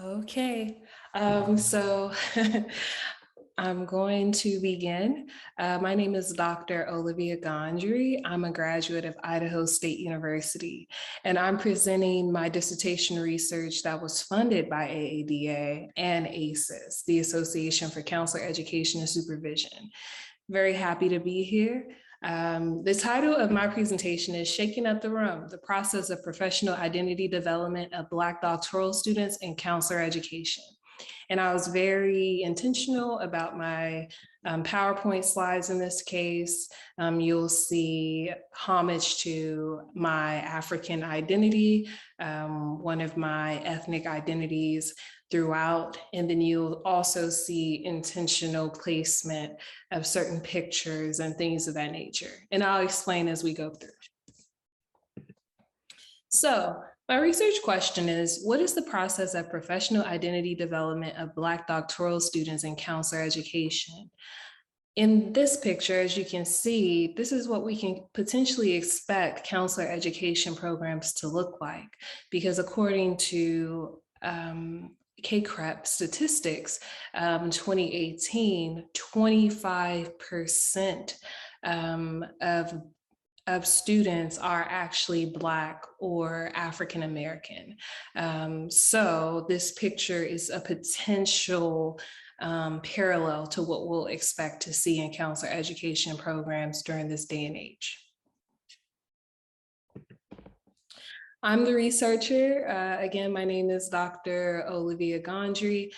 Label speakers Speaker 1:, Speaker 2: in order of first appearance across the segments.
Speaker 1: Okay, so I'm going to begin. My name is Dr. Olivia Gondry. I'm a graduate of Idaho State University, and I'm presenting my dissertation research that was funded by AADA and ACES, the Association for Counselor Education and Supervision. Very happy to be here. The title of my presentation is Shaking Up the Room, the process of professional identity development of Black doctoral students in counselor education. And I was very intentional about my PowerPoint slides in this case. You'll see homage to my African identity, one of my ethnic identities throughout. And then you'll also see intentional placement of certain pictures and things of that nature. And I'll explain as we go through. So my research question is, what is the process of professional identity development of Black doctoral students in counselor education? In this picture, as you can see, this is what we can potentially expect counselor education programs to look like, because according to KCREP statistics, 2018, 25% of students are actually Black or African American. So this picture is a potential parallel to what we'll expect to see in counselor education programs during this day and age. I'm the researcher. Again, my name is Dr. Olivia Gondry.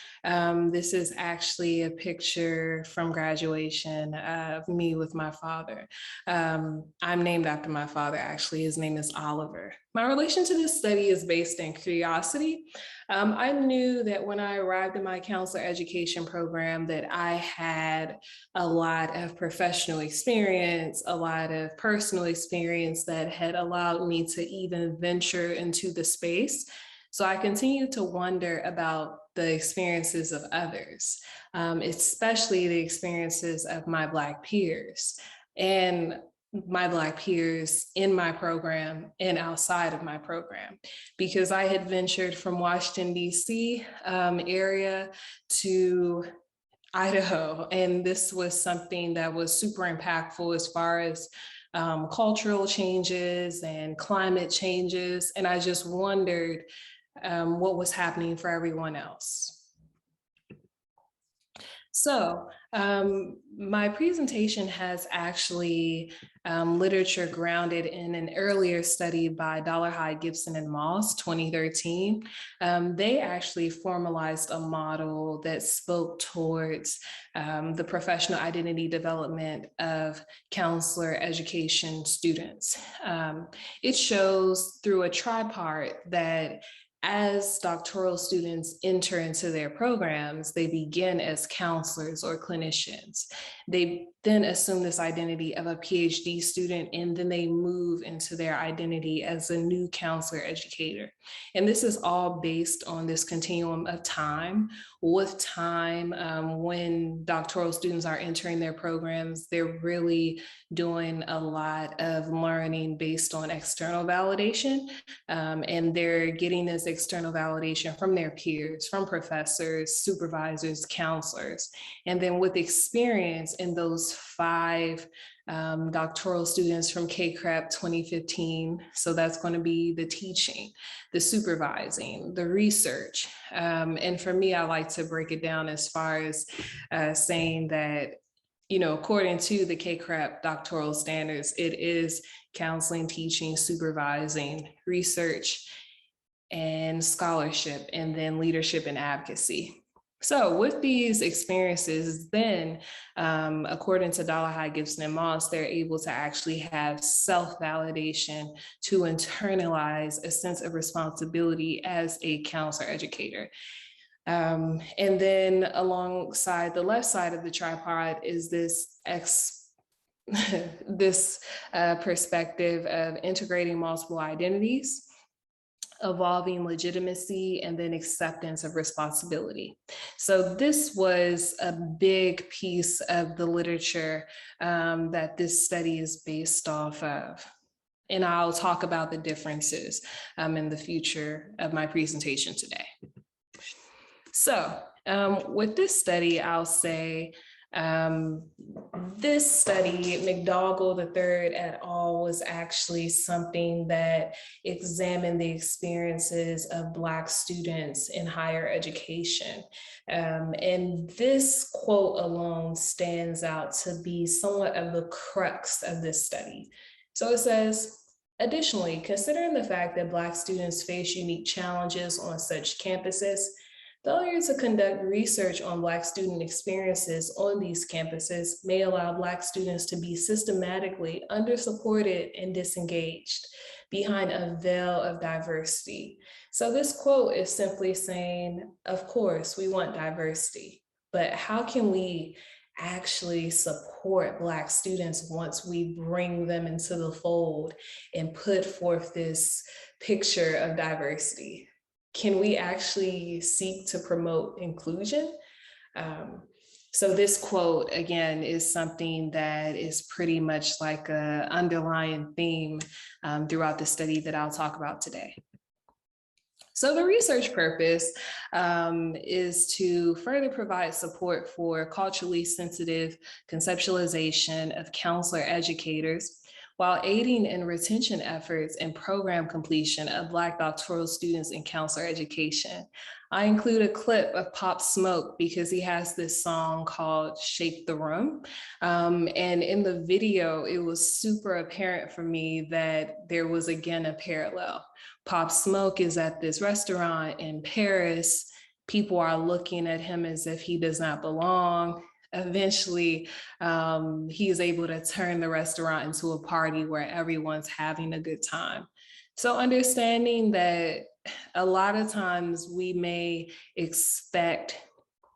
Speaker 1: This is actually a picture from graduation of me with my father. I'm named after my father, actually. His name is Oliver. My relation to this study is based in curiosity. I knew that when I arrived in my counselor education program that I had a lot of professional experience, a lot of personal experience that had allowed me to even venture into the space. So I continued to wonder about the experiences of others, especially the experiences of my Black peers. And my Black peers in my program and outside of my program, because I had ventured from Washington, D.C. Area to Idaho. And this was something that was super impactful as far as cultural changes and climate changes. And I just wondered what was happening for everyone else. So my presentation has actually literature grounded in an earlier study by Dollarhide, Gibson, and Moss, 2013. They actually formalized a model that spoke towards the professional identity development of counselor education students. It shows through a tripart that as doctoral students enter into their programs, they begin as counselors or clinicians. They then assume this identity of a PhD student, and then they move into their identity as a new counselor educator. And this is all based on this continuum of time. With time, when doctoral students are entering their programs, they're really doing a lot of learning based on external validation, and they're getting this external validation from their peers, from professors, supervisors, counselors. And then with experience in those 5 doctoral students from KCREP 2015. So that's going to be the teaching, the supervising, the research. And for me, I like to break it down as far as saying that, you know, according to the KCREP doctoral standards, it is counseling, teaching, supervising, research, and scholarship, and then leadership and advocacy. So with these experiences, then according to Dollarhide, Gibson, and Moss, they're able to actually have self-validation to internalize a sense of responsibility as a counselor educator. And then alongside the left side of the tripod is this perspective of integrating multiple identities, evolving legitimacy, and then acceptance of responsibility. So this was a big piece of the literature that this study is based off of. And I'll talk about the differences in the future of my presentation today. So with this study, I'll say this study, McDougall III et al. Was actually something that examined the experiences of Black students in higher education. And this quote alone stands out to be somewhat of the crux of this study. So it says, additionally, considering the fact that Black students face unique challenges on such campuses, failure to conduct research on Black student experiences on these campuses may allow Black students to be systematically undersupported and disengaged behind a veil of diversity. So this quote is simply saying, of course, we want diversity, but how can we actually support Black students once we bring them into the fold and put forth this picture of diversity? Can we actually seek to promote inclusion? So this quote, again, is something that is pretty much like an underlying theme throughout the study that I'll talk about today. So the research purpose is to further provide support for culturally sensitive conceptualization of counselor educators while aiding in retention efforts and program completion of Black doctoral students in counselor education. I include a clip of Pop Smoke because he has this song called Shake the Room. And in the video, it was super apparent for me that there was again a parallel. Pop Smoke is at this restaurant in Paris. People are looking at him as if he does not belong. Eventually, he is able to turn the restaurant into a party where everyone's having a good time. So understanding that a lot of times we may expect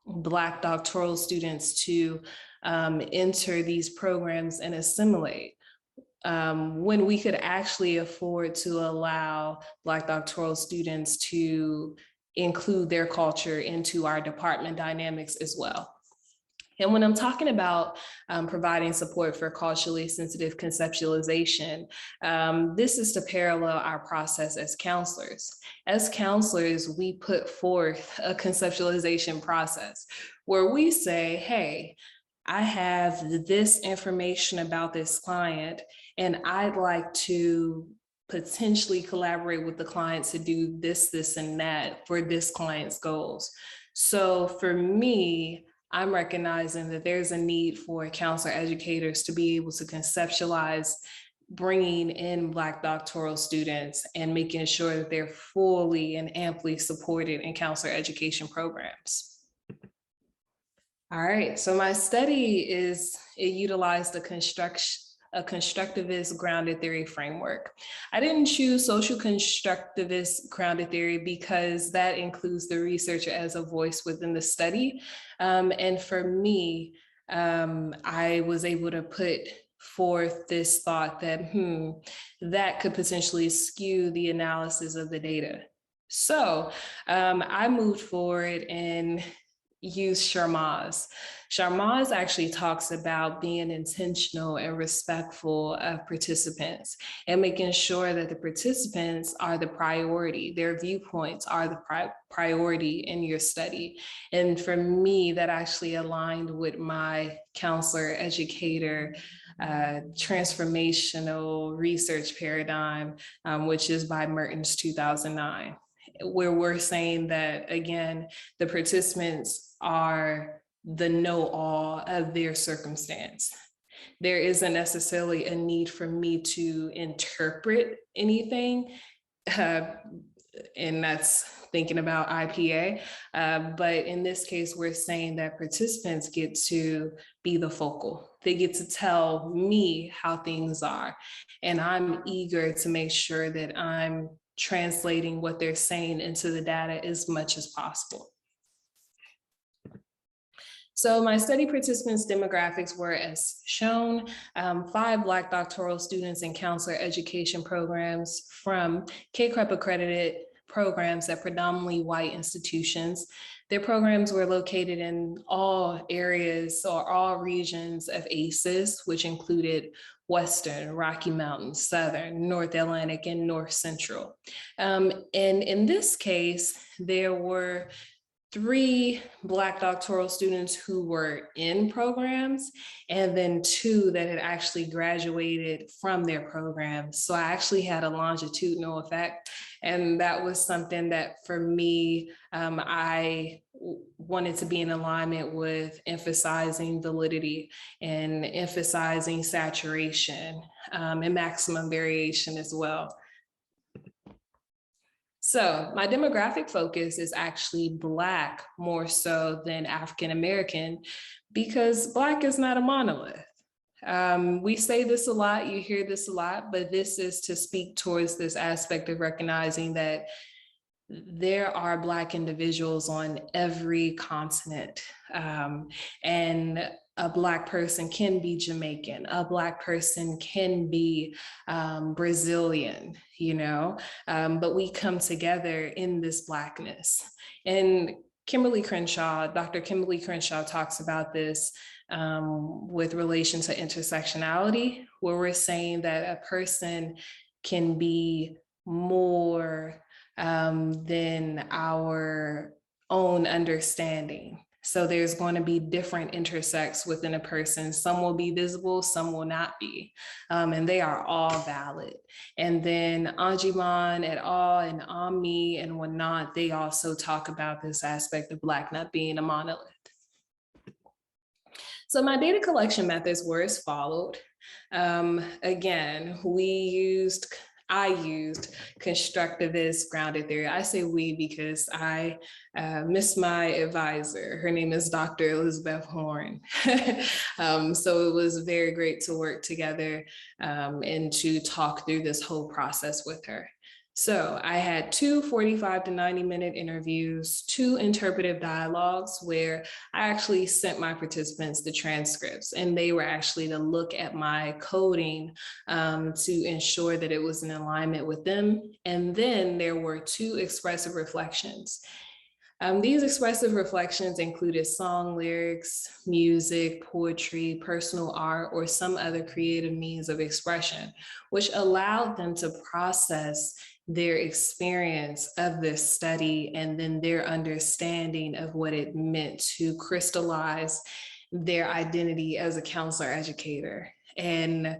Speaker 1: Black doctoral students to enter these programs and assimilate, when we could actually afford to allow Black doctoral students to include their culture into our department dynamics as well. And when I'm talking about providing support for culturally sensitive conceptualization, this is to parallel our process as counselors. As counselors, we put forth a conceptualization process where we say, hey, I have this information about this client, and I'd like to potentially collaborate with the client to do this, this, and that for this client's goals. So for me, I'm recognizing that there's a need for counselor educators to be able to conceptualize bringing in Black doctoral students and making sure that they're fully and amply supported in counselor education programs. All right, so my study utilized a constructivist grounded theory framework. I didn't choose social constructivist grounded theory because that includes the researcher as a voice within the study. And for me, I was able to put forth this thought that, that could potentially skew the analysis of the data. So I moved forward and use Sharma's. Sharma's actually talks about being intentional and respectful of participants and making sure that the participants are the priority, their viewpoints are the priority in your study. And for me, that actually aligned with my counselor educator transformational research paradigm, which is by Mertens 2009. Where we're saying that, again, the participants are the know-all of their circumstance. There isn't necessarily a need for me to interpret anything, and that's thinking about IPA. But in this case, we're saying that participants get to be the focal. They get to tell me how things are. And I'm eager to make sure that I'm translating what they're saying into the data as much as possible. So my study participants' demographics were as shown: 5 Black doctoral students in counselor education programs from CACREP accredited programs at predominantly white institutions. Their programs were located in all areas or all regions of ACES, which included Western, Rocky Mountains, Southern, North Atlantic, and North Central. And in this case, there were 3 Black doctoral students who were in programs, and then 2 that had actually graduated from their programs. So I actually had a longitudinal effect. And that was something that for me, I wanted to be in alignment with emphasizing validity and emphasizing saturation and maximum variation as well. So my demographic focus is actually Black more so than African American, because Black is not a monolith. We say this a lot, you hear this a lot, but this is to speak towards this aspect of recognizing that there are Black individuals on every continent. And a Black person can be Jamaican, a Black person can be Brazilian, but we come together in this Blackness. And Dr. Kimberly Crenshaw talks about this with relation to intersectionality, where we're saying that a person can be more than our own understanding. So there's going to be different intersects within a person. Some will be visible, some will not be, and they are all valid. And then Anjiman et al. And Ami and whatnot, they also talk about this aspect of Black not being a monolith. So my data collection methods were as followed. Again, I used constructivist grounded theory. I say we because I miss my advisor. Her name is Dr. Elizabeth Horn. So it was very great to work together and to talk through this whole process with her. So I had 2 45 to 90-minute interviews, 2 interpretive dialogues where I actually sent my participants the transcripts, and they were actually to look at my coding to ensure that it was in alignment with them. And then there were 2 expressive reflections. These expressive reflections included song lyrics, music, poetry, personal art, or some other creative means of expression, which allowed them to process their experience of this study and then their understanding of what it meant to crystallize their identity as a counselor educator. And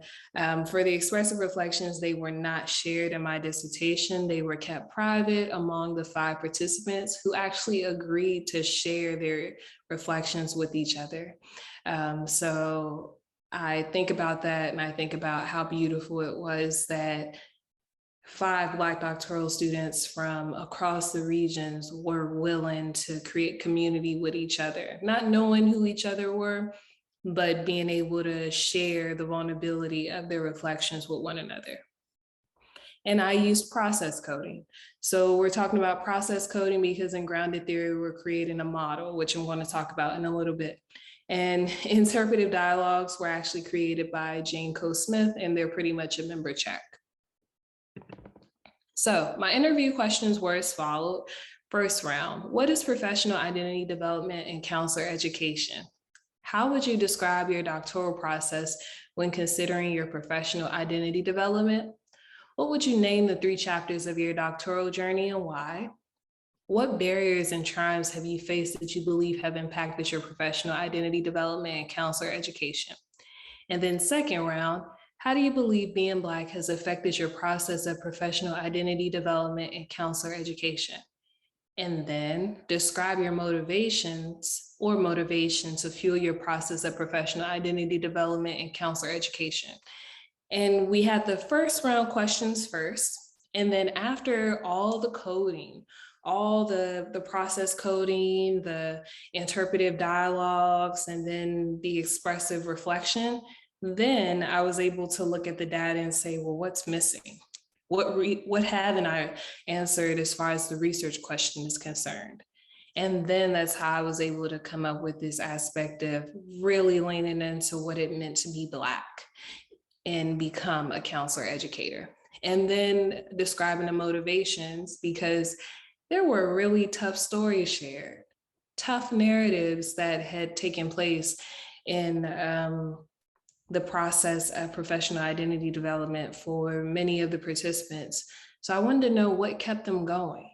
Speaker 1: for the expressive reflections, they were not shared in my dissertation. They were kept private among the 5 participants who actually agreed to share their reflections with each other. So I think about that, and I think about how beautiful it was that 5 Black doctoral students from across the regions were willing to create community with each other, not knowing who each other were, but being able to share the vulnerability of their reflections with one another. And I used process coding. So we're talking about process coding because in grounded theory, we're creating a model, which I'm going to talk about in a little bit. And interpretive dialogues were actually created by Jane Coe-Smith, and they're pretty much a member check. So my interview questions were as followed. First round, what is professional identity development and counselor education? How would you describe your doctoral process when considering your professional identity development? What would you name the 3 chapters of your doctoral journey and why? What barriers and triumphs have you faced that you believe have impacted your professional identity development and counselor education? And then second round, how do you believe being Black has affected your process of professional identity development and counselor education? And then describe your motivations or motivation to fuel your process of professional identity development and counselor education. And we had the first round questions first. And then after all the coding, all the process coding, the interpretive dialogues, and then the expressive reflection, then I was able to look at the data and say, well, what's missing? What haven't I answered as far as the research question is concerned? And then that's how I was able to come up with this aspect of really leaning into what it meant to be Black and become a counselor educator. And then describing the motivations, because there were really tough stories shared, tough narratives that had taken place in the process of professional identity development for many of the participants. So I wanted to know what kept them going.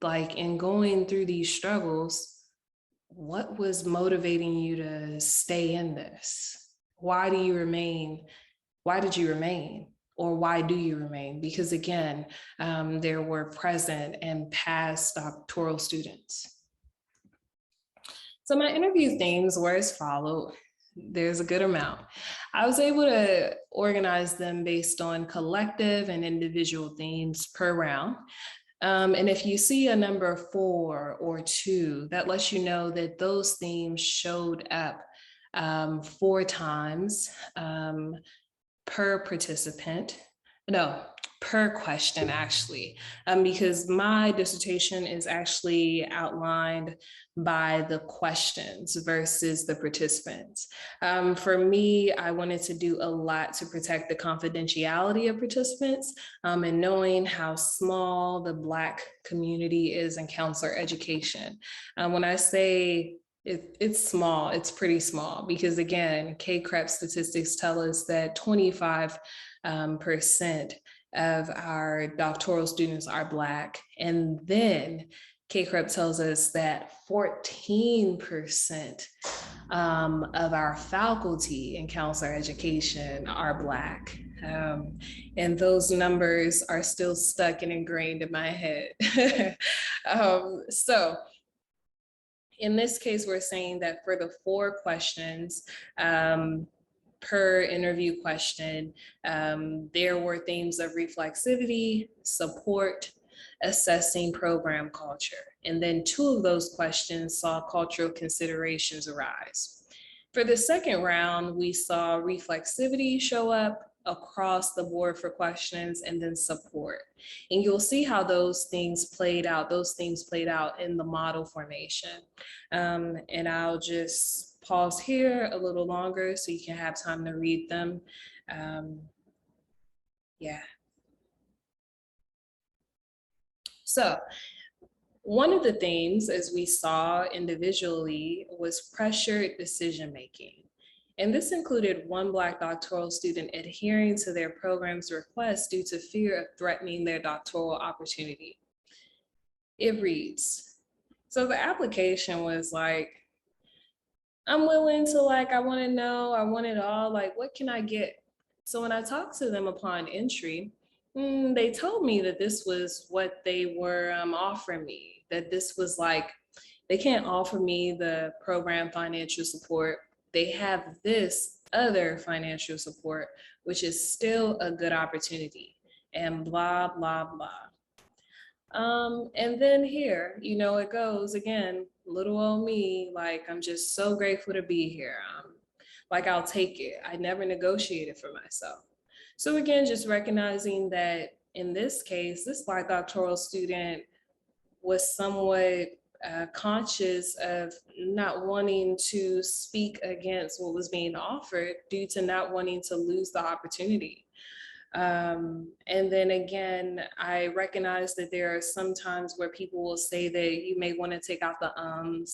Speaker 1: Like in going through these struggles, what was motivating you to stay in this? Why do you remain? Why did you remain? Or why do you remain? Because again, there were present and past doctoral students. So my interview themes were as followed. There's a good amount. I was able to organize them based on collective and individual themes per round. And if you see a number 4 or 2, that lets you know that those themes showed up 4 times per participant. No, per question actually, because my dissertation is actually outlined by the questions versus the participants. For me, I wanted to do a lot to protect the confidentiality of participants, and knowing how small the Black community is in counselor education. When I say it's small, it's pretty small, because again, KCREP statistics tell us that 25% of our doctoral students are Black. And then KCREP tells us that 14% of our faculty in counselor education are Black. And those numbers are still stuck and ingrained in my head. So in this case, we're saying that for the 4 questions, per interview question, there were themes of reflexivity, support, assessing program culture. And then 2 of those questions saw cultural considerations arise. For the second round, we saw reflexivity show up across the board for questions, and then support. And you'll see how those themes played out in the model formation. And I'll just pause here a little longer so you can have time to read them. Yeah. So one of the themes, as we saw individually, was pressured decision-making. And this included one Black doctoral student adhering to their program's request due to fear of threatening their doctoral opportunity. It reads, so the application was like, I'm willing to, like, I want to know, I want it all, like, what can I get? So when I talked to them upon entry, they told me that this was what they were offering me, that this was like, they can't offer me the program financial support. They have this other financial support, which is still a good opportunity, and blah, blah, blah. And then here, it goes again, little old me, like, I'm just so grateful to be here. Like, I'll take it. I never negotiated for myself. So again, just recognizing that in this case, this Black doctoral student was somewhat conscious of not wanting to speak against what was being offered due to not wanting to lose the opportunity. And then again, I recognize that there are some times where people will say that you may want to take out the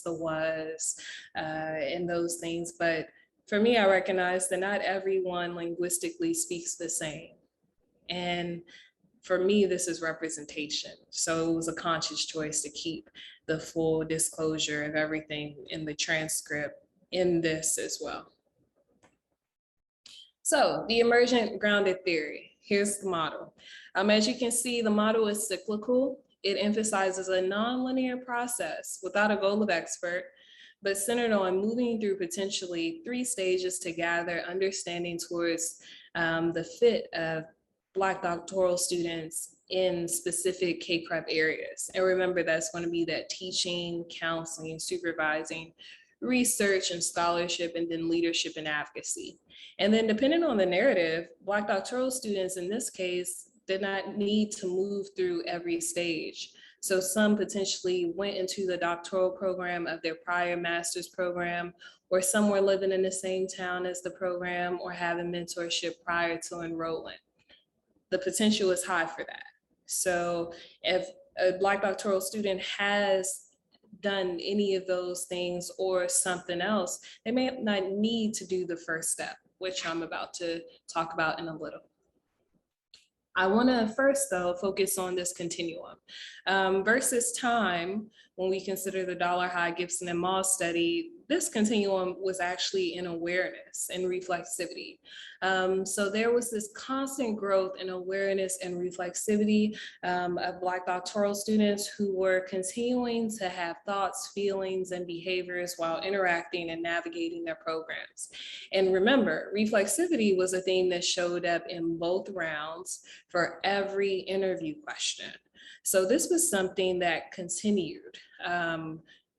Speaker 1: the was, and those things. But for me, I recognize that not everyone linguistically speaks the same. And for me, this is representation. So it was a conscious choice to keep the full disclosure of everything in the transcript in this as well. So the emergent grounded theory, here's the model. As you can see, the model is cyclical. It emphasizes a nonlinear process without a goal of expert, but centered on moving through potentially 3 stages to gather understanding towards the fit of Black doctoral students in specific KCREP areas. And remember, that's going to be that teaching, counseling, supervising, research and scholarship, and then leadership and advocacy. And then depending on the narrative, Black doctoral students in this case did not need to move through every stage. So some potentially went into the doctoral program of their prior master's program, or some were living in the same town as the program or having mentorship prior to enrolling. The potential is high for that. So if a Black doctoral student has done any of those things or something else, they may not need to do the first step, which I'm about to talk about in a little. I want to first, though, focus on this continuum versus time. When we consider the Dollar High, Gibson, and Moss study, this continuum was actually in awareness and reflexivity. So there was this constant growth in awareness and reflexivity of Black doctoral students who were continuing to have thoughts, feelings, and behaviors while interacting and navigating their programs. And remember, reflexivity was a theme that showed up in both rounds for every interview question. So this was something that continued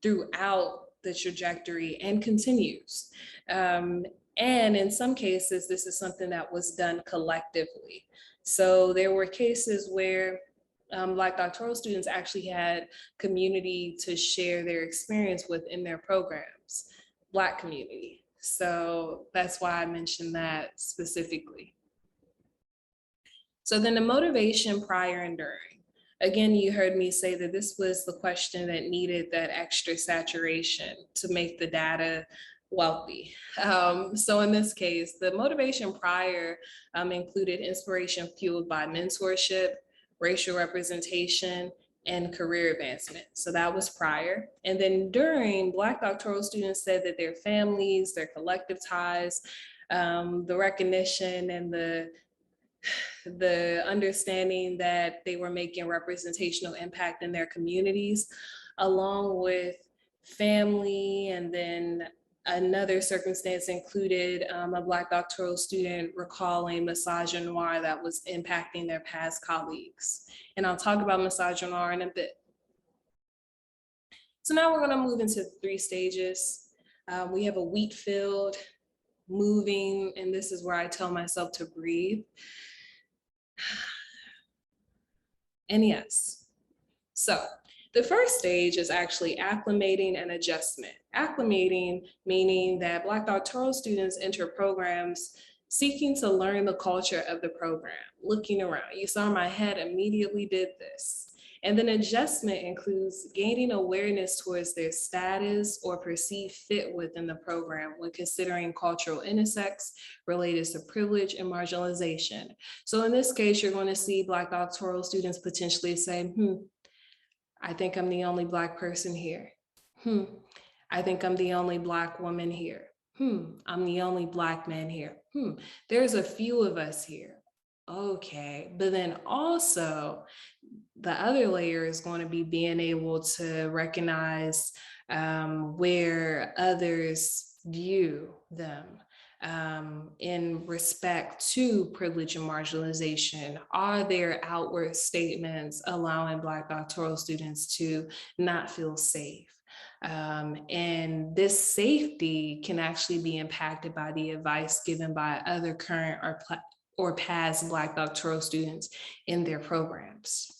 Speaker 1: throughout the trajectory and continues. And in some cases, this is something that was done collectively. So there were cases where Black doctoral students actually had community to share their experience with in their programs, Black community. So that's why I mentioned that specifically. So then the motivation prior and during. Again, you heard me say that this was the question that needed that extra saturation to make the data wealthy. So in this case, the motivation prior included inspiration fueled by mentorship, racial representation, and career advancement. So that was prior. And then during, Black doctoral students said that their families, their collective ties, the recognition and the understanding that they were making representational impact in their communities, along with family. And then another circumstance included a Black doctoral student recalling misogynoir that was impacting their past colleagues. And I'll talk about misogynoir in a bit. So now we're going to move into 3 stages. We have a wheat field, moving, and this is where I tell myself to breathe. And yes, so the first stage is actually acclimating and adjustment. Acclimating meaning that Black doctoral students enter programs seeking to learn the culture of the program, looking around. You saw my head immediately did this. And then adjustment includes gaining awareness towards their status or perceived fit within the program when considering cultural intersects related to privilege and marginalization. So in this case, you're going to see Black doctoral students potentially say, I think I'm the only Black person here. I think I'm the only Black woman here. I'm the only Black man here. There's a few of us here. Okay, but then also the other layer is going to be being able to recognize where others view them in respect to privilege and marginalization. Are there outward statements allowing Black doctoral students to not feel safe? And this safety can actually be impacted by the advice given by other current or past Black doctoral students in their programs.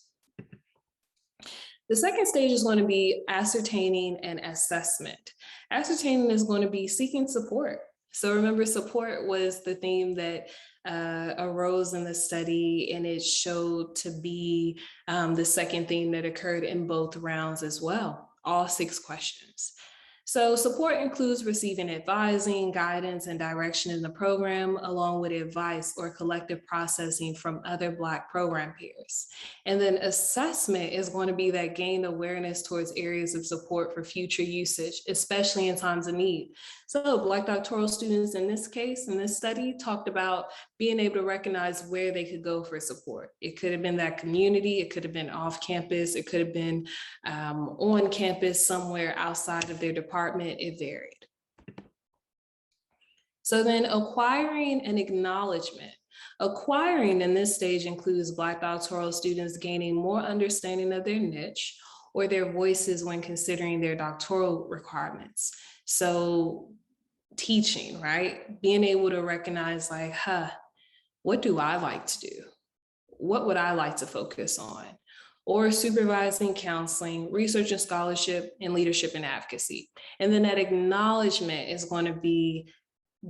Speaker 1: The second stage is going to be ascertaining and assessment. Ascertaining is going to be seeking support. So remember, support was the theme that arose in the study, and it showed to be the second theme that occurred in both rounds as well, all 6 questions. So support includes receiving advising, guidance, and direction in the program, along with advice or collective processing from other Black program peers. And then assessment is going to be that gained awareness towards areas of support for future usage, especially in times of need. So Black doctoral students in this case, in this study, talked about being able to recognize where they could go for support. It could have been that community, it could have been off campus, it could have been on campus somewhere outside of their department, it varied. So then acquiring an acknowledgement. Acquiring in this stage includes Black doctoral students gaining more understanding of their niche or their voices when considering their doctoral requirements. So teaching, right? Being able to recognize like, what do I like to do? What would I like to focus on? Or supervising, counseling, research and scholarship, and leadership and advocacy. And then that acknowledgement is going to be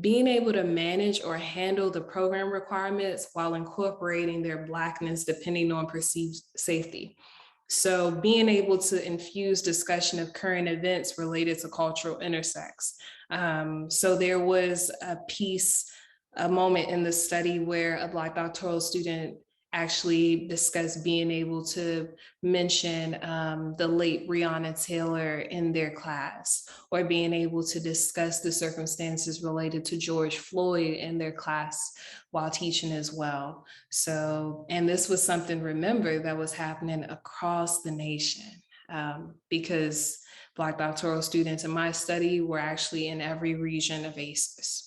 Speaker 1: being able to manage or handle the program requirements while incorporating their Blackness depending on perceived safety. So being able to infuse discussion of current events related to cultural intersects. So there was a moment in the study where a Black doctoral student actually discuss being able to mention the late Breonna Taylor in their class, or being able to discuss the circumstances related to George Floyd in their class while teaching as well. So, and this was something, remember, that was happening across the nation, because Black doctoral students in my study were actually in every region of ACES.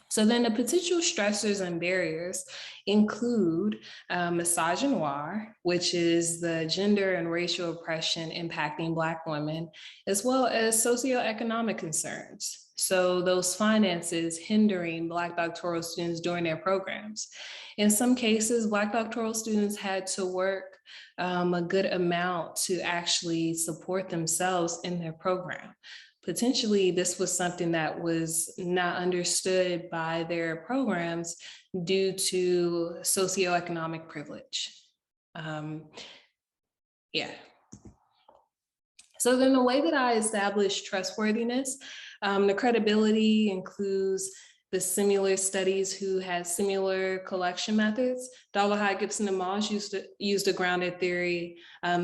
Speaker 1: So then the potential stressors and barriers include misogynoir, which is the gender and racial oppression impacting Black women, as well as socioeconomic concerns. So those finances hindering Black doctoral students during their programs. In some cases, Black doctoral students had to work a good amount to actually support themselves in their program. Potentially, this was something that was not understood by their programs due to socioeconomic privilege. Yeah. So then the way that I establish trustworthiness, the credibility includes the similar studies who had similar collection methods. Dollarhide, Gibson, and Moss used a grounded theory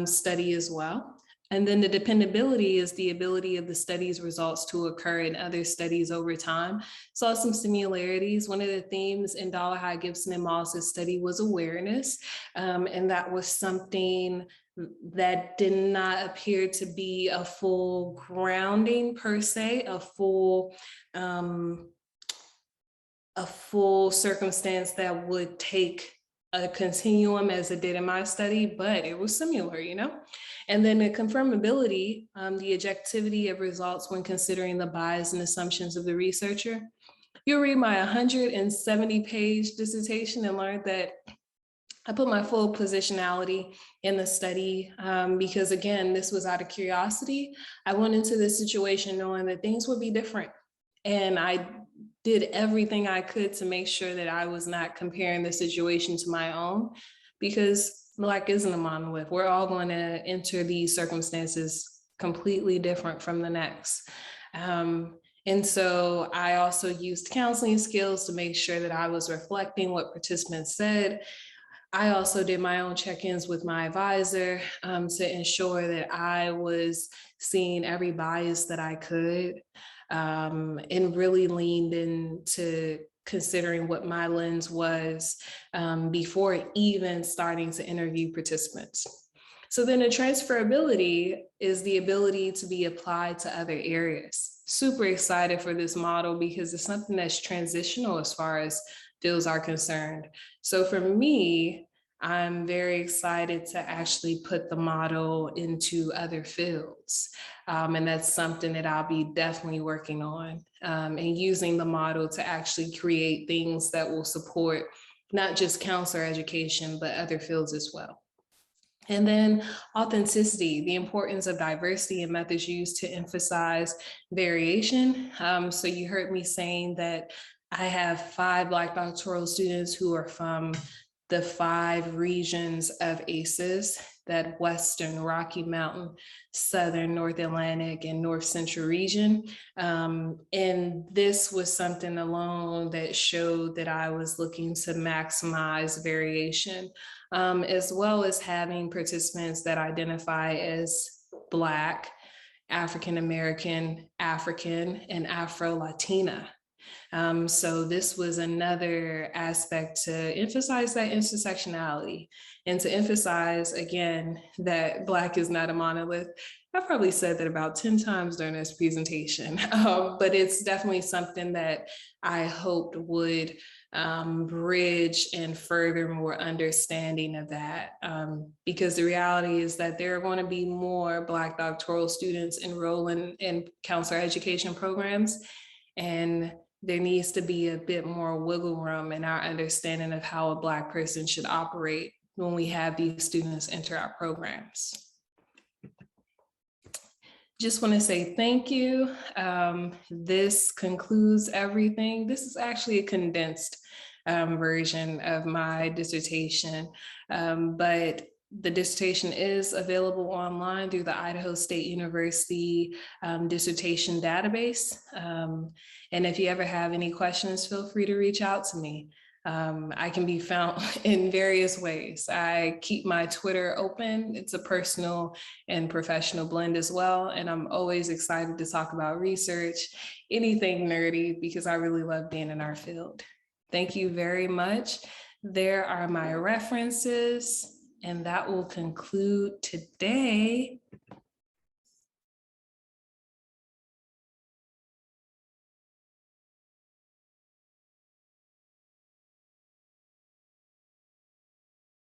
Speaker 1: study as well. And then the dependability is the ability of the study's results to occur in other studies over time. Saw some similarities. One of the themes in Dollarhide, Gibson, and Moss's study was awareness. And that was something that did not appear to be a full grounding per se, a full circumstance that would take a continuum as it did in my study, but it was similar, you know? And then the confirmability, the objectivity of results when considering the bias and assumptions of the researcher. You'll read my 170-page dissertation and learn that I put my full positionality in the study because, again, this was out of curiosity. I went into this situation knowing that things would be different. And I did everything I could to make sure that I was not comparing the situation to my own, because Black isn't a monolith. We're all going to enter these circumstances completely different from the next. And so I also used counseling skills to make sure that I was reflecting what participants said. I also did my own check-ins with my advisor to ensure that I was seeing every bias that I could, and really leaned into considering what my lens was before even starting to interview participants. So then the transferability is the ability to be applied to other areas. Super excited for this model because it's something that's transitional as far as fields are concerned. So for me, I'm very excited to actually put the model into other fields. And that's something that I'll be definitely working on, and using the model to actually create things that will support not just counselor education, but other fields as well. And then authenticity, the importance of diversity and methods used to emphasize variation. So you heard me saying that I have 5 Black doctoral students who are from the 5 regions of ACES, that Western, Rocky Mountain, Southern, North Atlantic, and North Central region. And this was something alone that showed that I was looking to maximize variation, as well as having participants that identify as Black, African American, African, and Afro-Latina. So this was another aspect to emphasize that intersectionality and to emphasize, again, that Black is not a monolith. I probably said that about 10 times during this presentation, but it's definitely something that I hoped would bridge and further more understanding of that, because the reality is that there are going to be more Black doctoral students enrolling in counselor education programs, and there needs to be a bit more wiggle room in our understanding of how a Black person should operate when we have these students enter our programs. Just want to say thank you. This concludes everything. This is actually a condensed version of my dissertation, but the dissertation is available online through the Idaho State University dissertation database. And if you ever have any questions, feel free to reach out to me. I can be found in various ways. I keep my Twitter open. It's a personal and professional blend as well. And I'm always excited to talk about research, anything nerdy, because I really love being in our field. Thank you very much. There are my references, and that will conclude today.